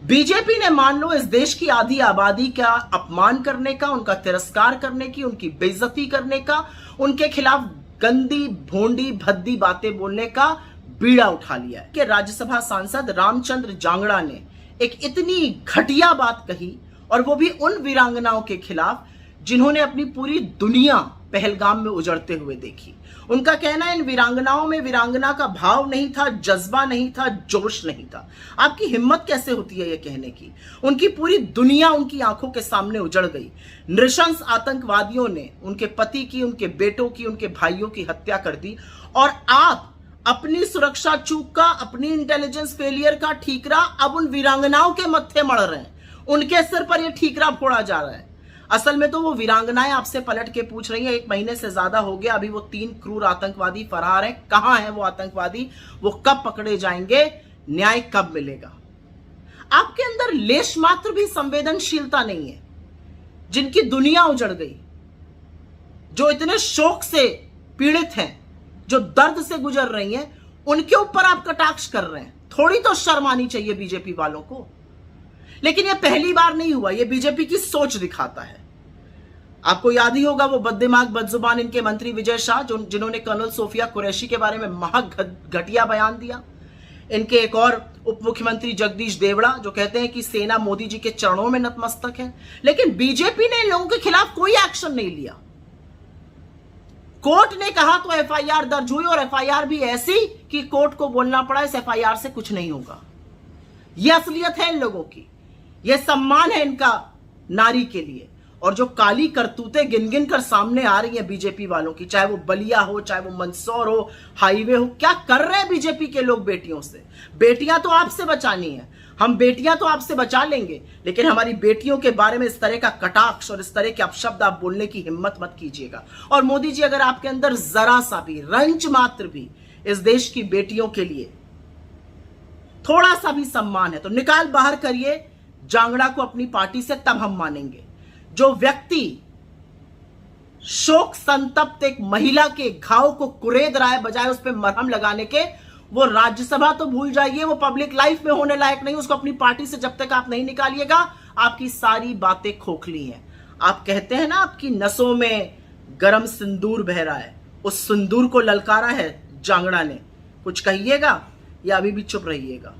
BJP ने मान लो इस देश की आधी आबादी का अपमान करने का, उनका तिरस्कार करने की, उनकी बेइज्जती करने का, उनके खिलाफ गंदी भोंडी भद्दी बातें बोलने का बीड़ा उठा लिया है कि राज्यसभा सांसद रामचंद्र जांगड़ा ने एक इतनी घटिया बात कही, और वो भी उन वीरांगनाओं के खिलाफ जिन्होंने अपनी पूरी दुनिया पहलगाम में उजड़ते हुए देखी। उनका कहना है इन वीरांगनाओं में वीरांगना का भाव नहीं था, जज्बा नहीं था, जोश नहीं था। आपकी हिम्मत कैसे होती है ये कहने की? उनकी पूरी दुनिया उनकी आंखों के सामने उजड़ गई। नृशंस आतंकवादियों ने उनके पति की, उनके बेटों की, उनके भाइयों की हत्या कर दी, और आप अपनी सुरक्षा चूक का, अपनी इंटेलिजेंस फेलियर का ठीकरा अब उन वीरांगनाओं के मत्थे मढ़ रहे हैं। उनके सिर पर यह ठीकरा फोड़ा जा रहा है। असल में तो वो वीरांगनाएं आपसे पलट के पूछ रही हैं, 1 महीने से ज्यादा हो गया, अभी वो 3 क्रूर आतंकवादी फरार हैं। कहां हैं वो आतंकवादी? वो कब पकड़े जाएंगे? न्याय कब मिलेगा? आपके अंदर लेश मात्र भी संवेदनशीलता नहीं है। जिनकी दुनिया उजड़ गई, जो इतने शोक से पीड़ित हैं, जो दर्द से गुजर रही हैं, उनके ऊपर आप कटाक्ष कर रहे हैं। थोड़ी तो शर्म आनी चाहिए बीजेपी वालों को। लेकिन यह पहली बार नहीं हुआ, यह बीजेपी की सोच दिखाता है। आपको याद ही होगा वो बददिमाग बदजुबान इनके मंत्री विजय शाह, जिन्होंने कर्नल सोफिया कुरैशी के बारे में घटिया बयान दिया। इनके एक और उप मुख्यमंत्री जगदीश देवड़ा, जो कहते हैं कि सेना मोदी जी के चरणों में नतमस्तक है। लेकिन बीजेपी ने इन लोगों के खिलाफ कोई एक्शन नहीं लिया। कोर्ट ने कहा तो एफआईआर दर्ज हुई, और एफआईआर भी ऐसी कि कोर्ट को बोलना पड़ा इस एफआईआर से कुछ नहीं होगा। यह असलियत है इन लोगों की, यह सम्मान है इनका नारी के लिए। और जो काली करतूतें गिन गिन कर सामने आ रही है बीजेपी वालों की, चाहे वो बलिया हो, चाहे वो मंदसौर हो, हाईवे हो, क्या कर रहे हैं बीजेपी के लोग बेटियों से? बेटियां तो आपसे बचानी है, हम बेटियां तो आपसे बचा लेंगे, लेकिन हमारी बेटियों के बारे में इस तरह का कटाक्ष और इस तरह के अपशब्द आप बोलने की हिम्मत मत कीजिएगा। और मोदी जी, अगर आपके अंदर जरा सा भी, रंच मात्र भी इस देश की बेटियों के लिए थोड़ा सा भी सम्मान है तो निकाल बाहर करिए जांगड़ा को अपनी पार्टी से, तब हम मानेंगे। जो व्यक्ति शोक संतप्त एक महिला के घाव को कुरेद रहा है बजाय उस पर मरहम लगाने के, वो राज्यसभा तो भूल जाइए, वो पब्लिक लाइफ में होने लायक नहीं। उसको अपनी पार्टी से जब तक आप नहीं निकालिएगा, आपकी सारी बातें खोखली हैं। आप कहते हैं ना आपकी नसों में गरम सिंदूर बह रहा है, उस सिंदूर को ललकारा है जांगड़ा ने। कुछ कहिएगा या अभी भी चुप रहिएगा?